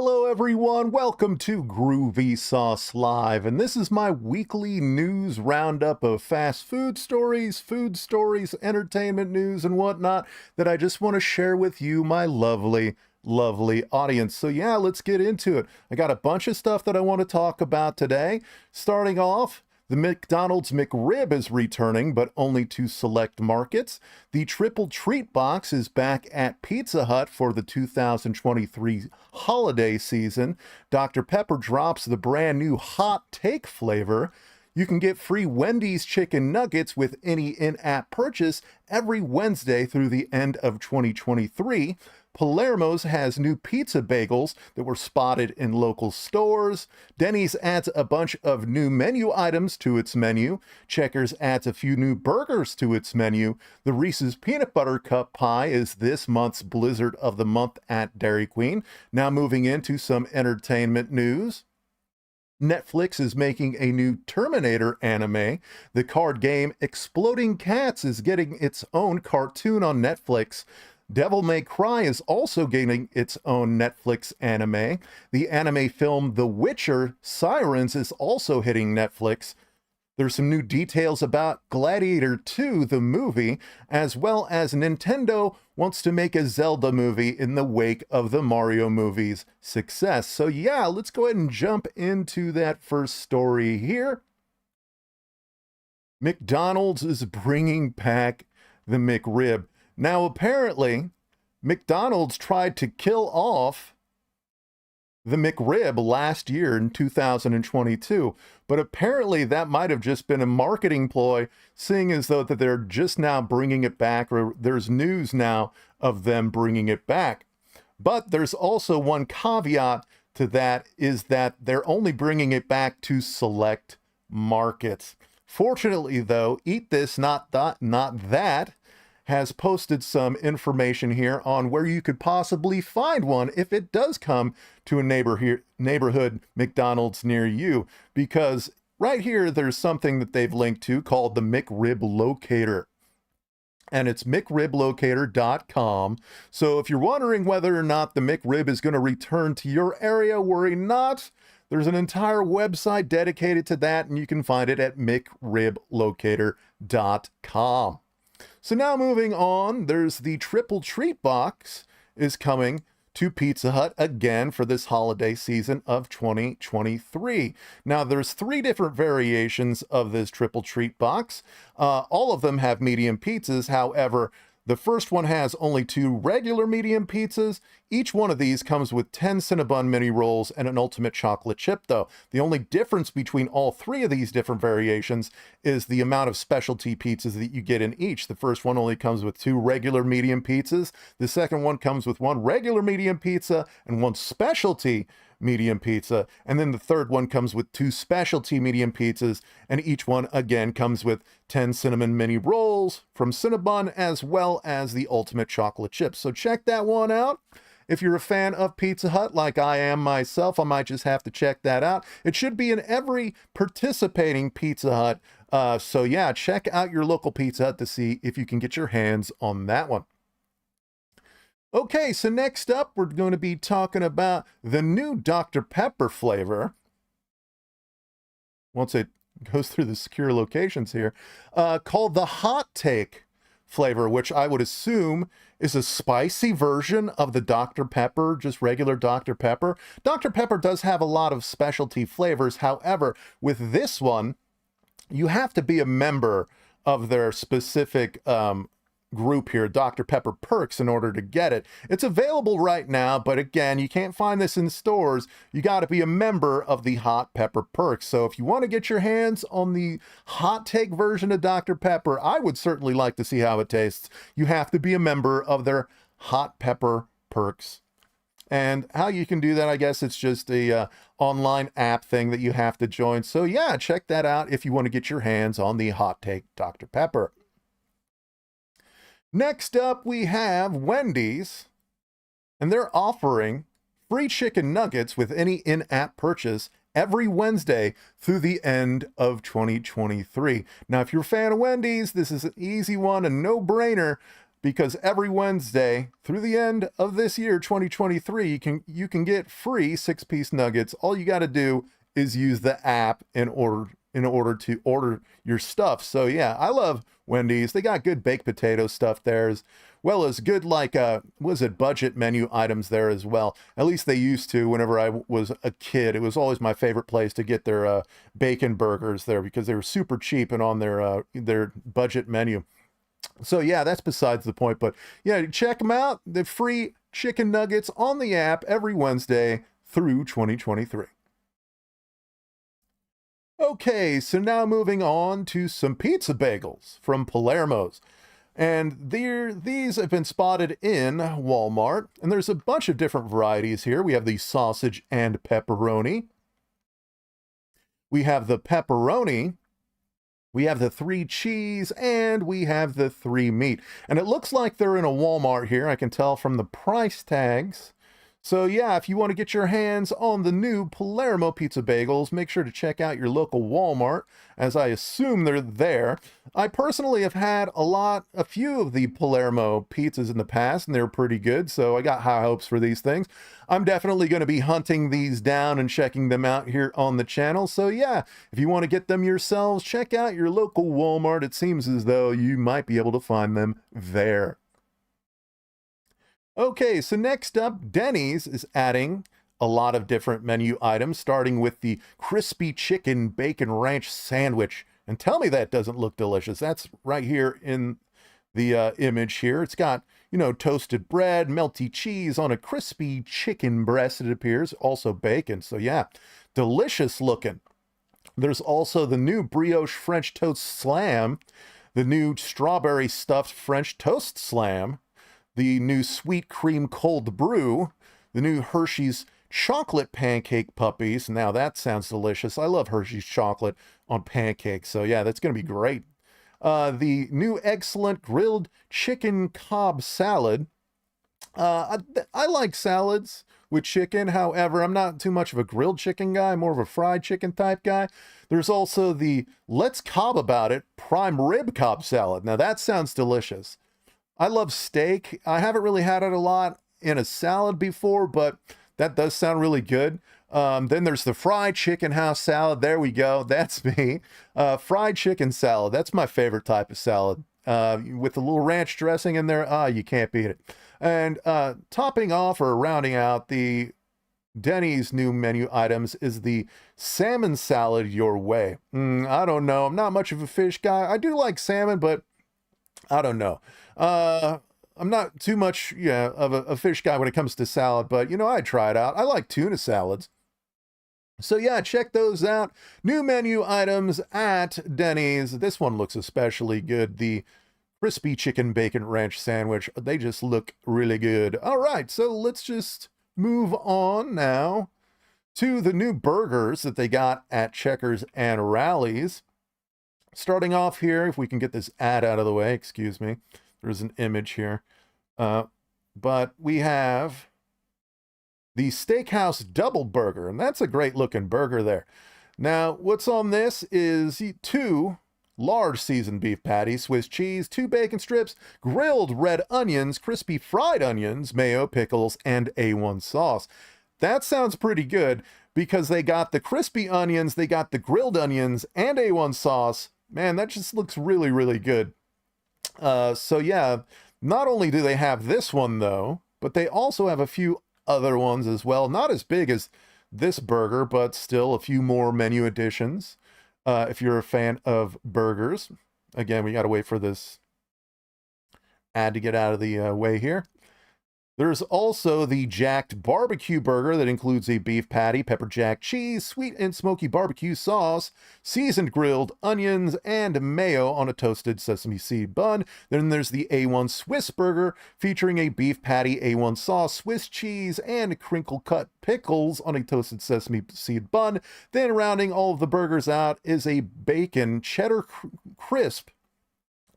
Hello everyone, welcome to GroovySauce Live, and this is my weekly news roundup of fast food stories, entertainment news, and whatnot that I just want to share with you, my lovely audience. So yeah, let's get into it. I got a bunch of stuff that I want to talk about today. Starting off, the McDonald's McRib is returning, but only to select markets. The Triple Treat Box is back at Pizza Hut for the 2023 holiday season. Dr. Pepper drops the brand new Hot Take flavor. You can get free Wendy's chicken nuggets with any in-app purchase every Wednesday through the end of 2023. Palermo's has new pizza bagels that were spotted in local stores. Denny's adds a bunch of new menu items to its menu. Checkers adds a few new burgers to its menu. The Reese's Peanut Butter Cup Pie is this month's Blizzard of the Month at Dairy Queen. Now moving into some entertainment news. Netflix is making a new Terminator anime. The card game Exploding Cats is getting its own cartoon on Netflix. Devil May Cry is also getting its own Netflix anime. The anime film The Witcher Sirens is also hitting Netflix. There's some new details about Gladiator 2, the movie, as well as Nintendo wants to make a Zelda movie in the wake of the Mario movie's success. So yeah, let's go ahead and jump into that first story here. McDonald's is bringing back the McRib. Now, apparently, McDonald's tried to kill off the McRib last year in 2022, but apparently that might have just been a marketing ploy, seeing as though that they're just now bringing it back, or there's news now of them bringing it back. But there's also one caveat to that, is that they're only bringing it back to select markets. Fortunately, though, Eat This, Not That has posted some information here on where you could possibly find one if it does come to a neighborhood McDonald's near you. Because right here, there's something that they've linked to called the McRib Locator. And it's McRibLocator.com. So if you're wondering whether or not the McRib is going to return to your area, worry not. There's an entire website dedicated to that, and you can find it at McRibLocator.com. So now moving on, there's the Triple Treat Box is coming to Pizza Hut again for this holiday season of 2023. Now there's 3 different variations of this Triple Treat Box. All of them have medium pizzas. However, the first one has only 2 regular medium pizzas. Each one of these comes with 10 Cinnabon mini rolls and an ultimate chocolate chip, though. The only difference between all 3 of these different variations is the amount of specialty pizzas that you get in each. The first one only comes with 2 regular medium pizzas. The second one comes with 1 regular medium pizza and 1 specialty medium pizza, and then the third one comes with 2 specialty medium pizzas, and each one again comes with 10 cinnamon mini rolls from Cinnabon, as well as the ultimate chocolate chips. So check that one out. If you're a fan of Pizza Hut like I am myself, I might just have to check that out. It should be in every participating Pizza Hut. So yeah, check out your local Pizza Hut to see if you can get your hands on that one. Okay, so next up, we're going to be talking about the new Dr. Pepper flavor. Once it goes through the secure locations here, called the Hot Take flavor, which I would assume is a spicy version of the Dr. Pepper, just regular Dr. Pepper. Dr. Pepper does have a lot of specialty flavors. However, with this one, you have to be a member of their specific group here, Dr. Pepper Perks, in order to get it. It's available right now, but again, you can't find this in stores. You got to be a member of the Hot Pepper Perks. So if you want to get your hands on the Hot Take version of Dr. Pepper, I would certainly like to see how it tastes. You have to be a member of their Hot Pepper Perks. And how you can do that, I guess it's just a online app thing that you have to join. So yeah, check that out if you want to get your hands on the Hot Take Dr. Pepper. Next up, we have Wendy's, and they're offering free chicken nuggets with any in-app purchase every Wednesday through the end of 2023. Now, if you're a fan of Wendy's, this is an easy one, a no-brainer. because every Wednesday through the end of this year, 2023, you can get free 6-piece nuggets. All you got to do is use the app in order to order your stuff. So yeah, I love Wendy's. They got good baked potato stuff there, as well as good, like, was it budget menu items there as well. At least they used to. Whenever I was a kid, it was always my favorite place to get their bacon burgers there, because they were super cheap and on their budget menu. So yeah, that's besides the point. But yeah, check them out. The free chicken nuggets on the app every Wednesday through 2023. Okay, so now moving on to some pizza bagels from Palermo's. And these have been spotted in Walmart, and there's a bunch of different varieties here. We have the sausage and pepperoni. We have the pepperoni. We have the 3 cheese, and we have the 3 meat. And it looks like they're in a Walmart here. I can tell from the price tags. So yeah, if you want to get your hands on the new Palermo pizza bagels, make sure to check out your local Walmart, as I assume they're there. I personally have had a few of the Palermo pizzas in the past, and they're pretty good, so I got high hopes for these things. I'm definitely going to be hunting these down and checking them out here on the channel. So yeah, if you want to get them yourselves, check out your local Walmart. It seems as though you might be able to find them there. Okay, so next up, Denny's is adding a lot of different menu items, starting with the crispy chicken bacon ranch sandwich. And tell me that doesn't look delicious. That's right here in the image here. It's got, toasted bread, melty cheese on a crispy chicken breast, it appears, also bacon. So yeah, delicious looking. There's also the new brioche French toast slam, the new strawberry stuffed French toast slam, the new sweet cream cold brew, the new Hershey's chocolate pancake puppies. Now that sounds delicious. I love Hershey's chocolate on pancakes. So yeah, that's going to be great. The new excellent grilled chicken Cobb salad. I like salads with chicken. However, I'm not too much of a grilled chicken guy, more of a fried chicken type guy. There's also the Let's Cobb About It prime rib Cobb salad. Now that sounds delicious. I love steak. I haven't really had it a lot in a salad before, but that does sound really good. Then there's the fried chicken house salad. There we go. That's me. Fried chicken salad. That's my favorite type of salad. With a little ranch dressing in there. You can't beat it. And topping off or rounding out the Denny's new menu items is the salmon salad your way. I don't know. I'm not much of a fish guy. I do like salmon, but I don't know. I'm not too much of a fish guy when it comes to salad, but I'd try it out. I like tuna salads. So yeah, check those out. New menu items at Denny's. This one looks especially good. The crispy chicken bacon ranch sandwich. They just look really good. All right, so let's just move on now to the new burgers that they got at Checkers and Rally's. Starting off here, if we can get this ad out of the way, excuse me. There's an image here. But we have the Steakhouse Double Burger, and that's a great looking burger there. Now, what's on this is 2 large seasoned beef patties, Swiss cheese, 2 bacon strips, grilled red onions, crispy fried onions, mayo, pickles, and A1 sauce. That sounds pretty good because they got the crispy onions, they got the grilled onions, and A1 sauce. Man, that just looks really, really good. So yeah, not only do they have this one though, but they also have a few other ones as well. Not as big as this burger, but still a few more menu additions. If you're a fan of burgers. Again, we got to wait for this ad to get out of the way here. There's also the Jacked Barbecue Burger that includes a beef patty, pepper jack cheese, sweet and smoky barbecue sauce, seasoned grilled onions, and mayo on a toasted sesame seed bun. Then there's the A1 Swiss Burger featuring a beef patty, A1 sauce, Swiss cheese, and crinkle cut pickles on a toasted sesame seed bun. Then rounding all of the burgers out is a bacon cheddar crisp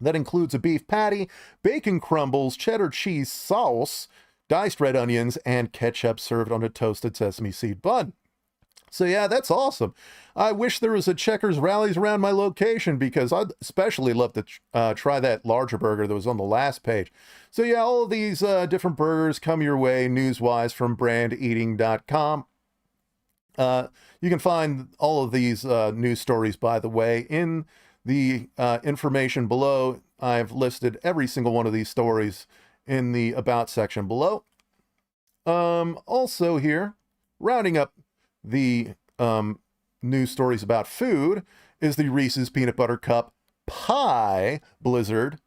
that includes a beef patty, bacon crumbles, cheddar cheese sauce, diced red onions, and ketchup served on a toasted sesame seed bun. So yeah, that's awesome. I wish there was a Checkers Rallies around my location because I'd especially love to try that larger burger that was on the last page. So yeah, all of these different burgers come your way news-wise from brandeating.com. You can find all of these news stories, by the way, in the information below. I've listed every single one of these stories in the About section below. Also here, rounding up the news stories about food, is the Reese's Peanut Butter Cup Pie Blizzard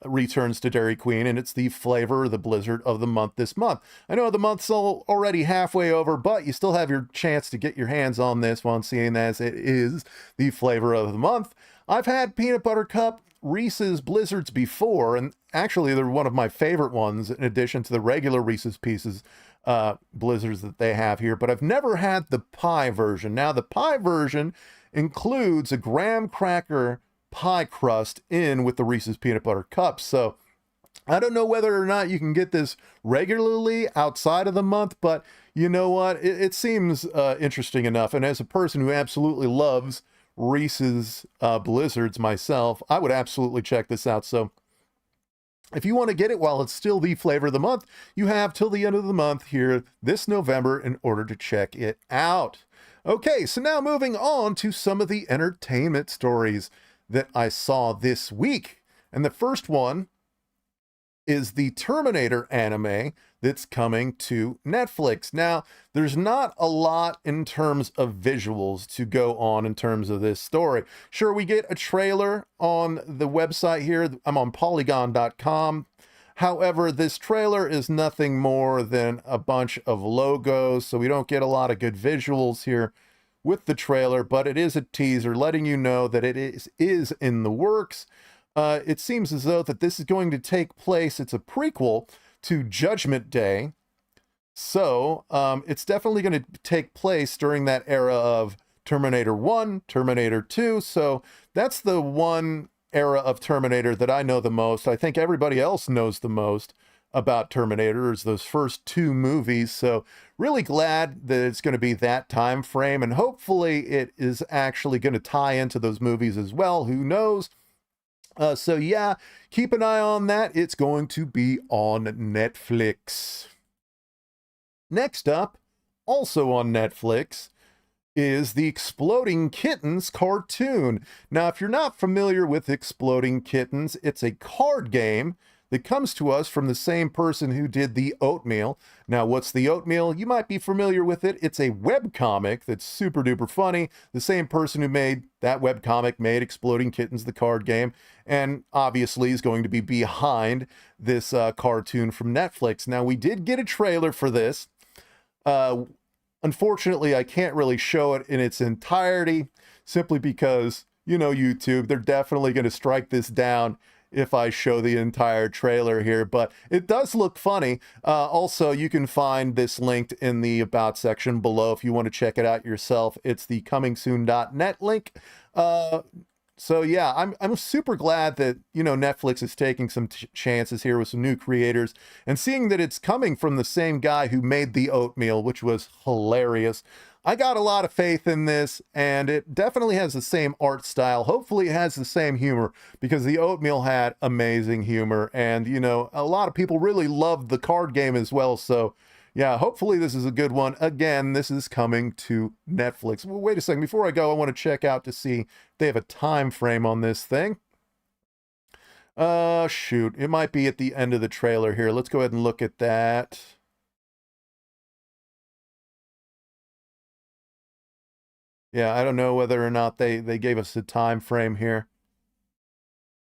returns to Dairy Queen, and it's the flavor of the blizzard of the month this month. I know the month's already halfway over, but you still have your chance to get your hands on this one, seeing as it is the flavor of the month. I've had Peanut Butter Cup Reese's Blizzards before, and actually they're one of my favorite ones in addition to the regular Reese's Pieces Blizzards that they have here, but I've never had the pie version. Now, the pie version includes a graham cracker pie crust in with the Reese's Peanut Butter Cups. So I don't know whether or not you can get this regularly outside of the month, but you know what? It seems interesting enough. And as a person who absolutely loves Reese's Blizzards myself, I would absolutely check this out. So if you want to get it while it's still the flavor of the month, you have till the end of the month here this November in order to check it out. Okay, so now moving on to some of the entertainment stories that I saw this week. And the first one is the Terminator anime that's coming to Netflix. Now, there's not a lot in terms of visuals to go on in terms of this story. Sure, we get a trailer on the website here. I'm on polygon.com. However, this trailer is nothing more than a bunch of logos, so we don't get a lot of good visuals here with the trailer, but it is a teaser letting you know that it is in the works. It seems as though that this is going to take place. It's a prequel to Judgment Day. So it's definitely going to take place during that era of Terminator 1, Terminator 2. So that's the one era of Terminator that I know the most. I think everybody else knows the most about Terminator is those first two movies. So really glad that it's going to be that time frame, and hopefully it is actually going to tie into those movies as well. Who knows? So yeah, keep an eye on that. It's going to be on Netflix. Next up, also on Netflix, is the Exploding Kittens cartoon. Now, if you're not familiar with Exploding Kittens, it's a card game that comes to us from the same person who did the Oatmeal. Now, what's the Oatmeal? You might be familiar with it. It's a webcomic that's super duper funny. The same person who made that webcomic made Exploding Kittens, the card game, and obviously is going to be behind this cartoon from Netflix. Now, we did get a trailer for this. Unfortunately, I can't really show it in its entirety simply because, you know, YouTube, they're definitely going to strike this down if I show the entire trailer here, but it does look funny. Also, you can find this linked in the About section below if you want to check it out yourself. It's the comingsoon.net link. So yeah, I'm super glad that, you know, Netflix is taking some chances here with some new creators, and seeing that it's coming from the same guy who made the Oatmeal, which was hilarious. I got a lot of faith in this, and it definitely has the same art style. Hopefully it has the same humor, because the Oatmeal had amazing humor, and, you know, a lot of people really loved the card game as well. So yeah, hopefully this is a good one. Again, this is coming to Netflix. Well, wait a second. Before I go, I want to check out to see if they have a time frame on this thing. Shoot. It might be at the end of the trailer here. Let's go ahead and look at that. Yeah, I don't know whether or not they gave us a time frame here.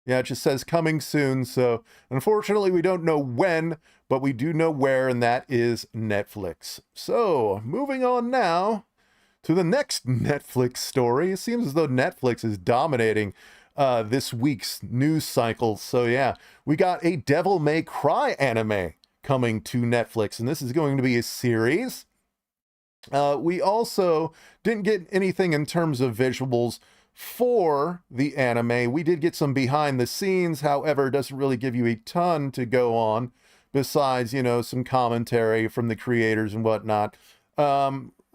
Yeah, it just says coming soon, so unfortunately we don't know when, but we do know where, and that is Netflix. So, moving on now to the next Netflix story. It seems as though Netflix is dominating this week's news cycle. So yeah, we got a Devil May Cry anime coming to Netflix, and this is going to be a series. We also didn't get anything in terms of visuals for the anime. We did get some behind the scenes, however, it doesn't really give you a ton to go on besides, you know, some commentary from the creators and whatnot.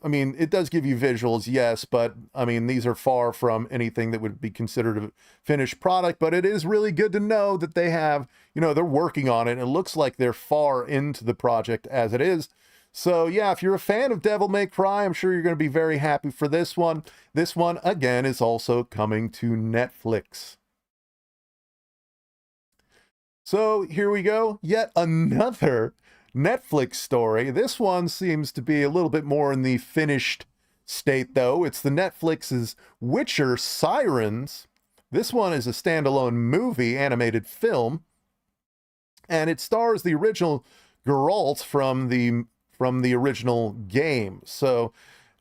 I mean, it does give you visuals, yes, but I mean, these are far from anything that would be considered a finished product, but it is really good to know that they have, they're working on it. And it looks like they're far into the project as it is. So yeah, if you're a fan of Devil May Cry, I'm sure you're going to be very happy for this one. This one, again, is also coming to Netflix. So here we go, yet another Netflix story. This one seems to be a little bit more in the finished state, though. It's the Netflix's Witcher Sirens. This one is a standalone movie, animated film, and it stars the original Geralt from the original game. So,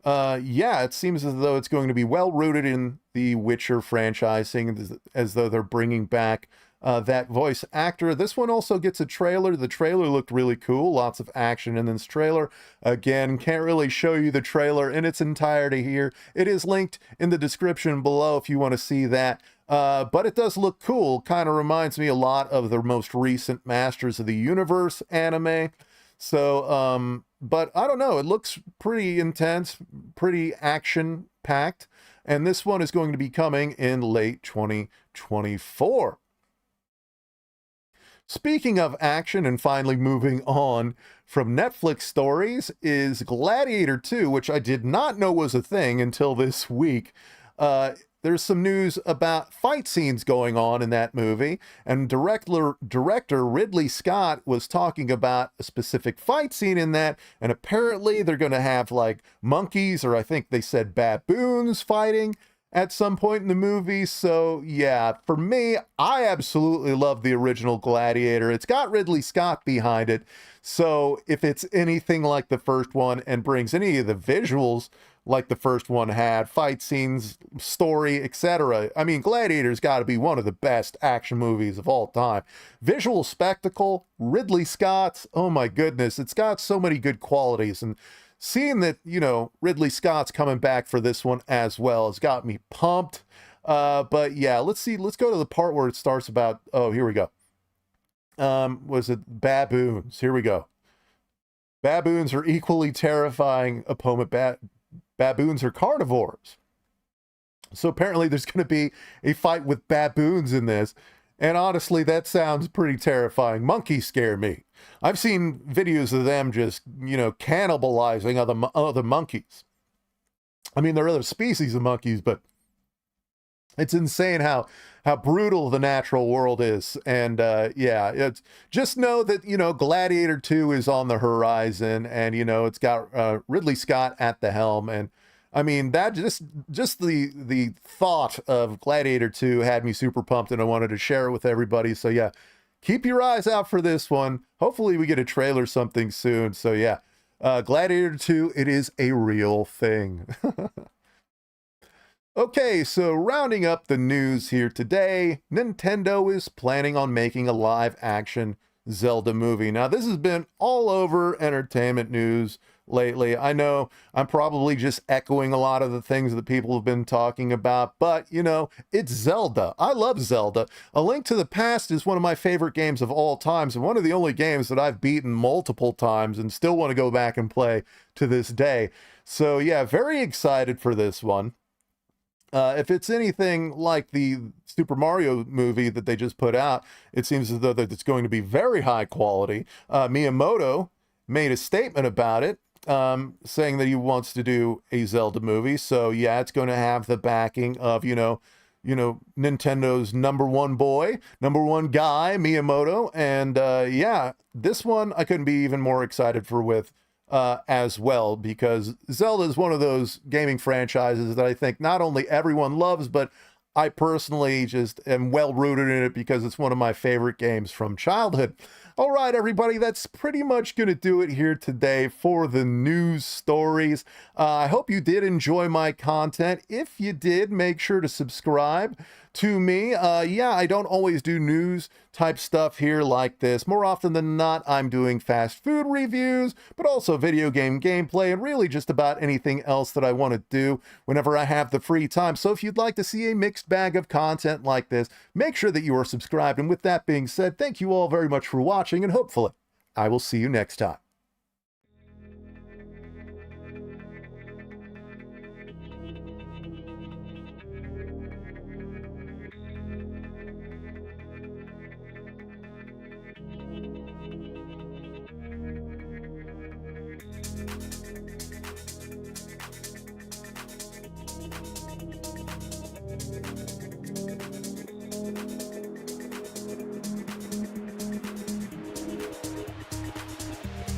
yeah, it seems as though it's going to be well rooted in the Witcher franchising, as though they're bringing back that voice actor. This one also gets a trailer. The trailer looked really cool. Lots of action in this trailer. Again, can't really show you the trailer in its entirety here. It is linked in the description below if you want to see that. But it does look cool. Kind of reminds me a lot of the most recent Masters of the Universe anime. So, but I don't know. It looks pretty intense, pretty action-packed. And this one is going to be coming in late 2024. Speaking of action, and finally moving on from Netflix stories, is Gladiator 2, which I did not know was a thing until this week. There's some news about fight scenes going on in that movie, and director Ridley Scott was talking about a specific fight scene in that, and apparently they're going to have like monkeys, or I think they said baboons fighting at some point in the movie. So yeah, for me, I absolutely love the original Gladiator. It's got Ridley Scott behind it. So if it's anything like the first one and brings any of the visuals like the first one had, fight scenes, story, etc. I mean, Gladiator's got to be one of the best action movies of all time. Visual spectacle, Ridley Scott's, oh my goodness, it's got so many good qualities. And seeing that, Ridley Scott's coming back for this one as well has got me pumped. But yeah, let's go to the part where it starts about, oh, here we go. Was it baboons? Here we go. Baboons are equally terrifying opponent. Baboons are carnivores. So apparently there's going to be a fight with baboons in this. And honestly, that sounds pretty terrifying. Monkeys scare me. I've seen videos of them just, cannibalizing other monkeys. I mean, there are other species of monkeys, but it's insane how brutal the natural world is. And yeah, it's just know that, Gladiator 2 is on the horizon, and, it's got Ridley Scott at the helm. And I mean, that just the thought of Gladiator 2 had me super pumped, and I wanted to share it with everybody. So yeah, keep your eyes out for this one. Hopefully we get a trailer something soon. So yeah, Gladiator 2, it is a real thing. Okay, so rounding up the news here today, Nintendo is planning on making a live-action Zelda movie. Now, this has been all over entertainment news lately. I know I'm probably just echoing a lot of the things that people have been talking about, but, it's Zelda. I love Zelda. A Link to the Past is one of my favorite games of all times, and one of the only games that I've beaten multiple times and still want to go back and play to this day. So, yeah, very excited for this one. If it's anything like the Super Mario movie that they just put out, it seems as though that it's going to be very high quality. Miyamoto made a statement about it, saying that he wants to do a Zelda movie. So yeah, it's going to have the backing of, Nintendo's number one boy, number one guy, Miyamoto. And yeah, this one I couldn't be even more excited for as well, because Zelda is one of those gaming franchises that I think not only everyone loves, but I personally just am well rooted in it because it's one of my favorite games from childhood. All right, everybody, that's pretty much going to do it here today for the news stories. I hope you did enjoy my content. If you did, make sure to subscribe to me. Yeah, I don't always do news type stuff here like this. More often than not, I'm doing fast food reviews, but also video game gameplay, and really just about anything else that I want to do whenever I have the free time. So if you'd like to see a mixed bag of content like this, make sure that you are subscribed. And with that being said, thank you all very much for watching, and hopefully I will see you next time.